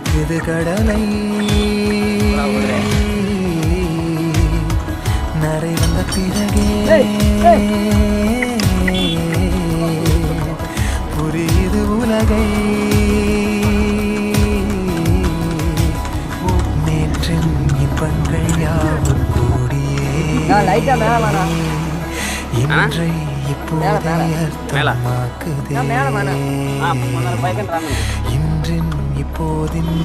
அழைக்குது கடலை நரை வந்த பிறகே புரியுது உலகை நேற்றின் இப்பங்கள் யாவும் கூடியே இன்றை இப்போதே அர்த்தமாக்குதே இன்றின் இப்போதின்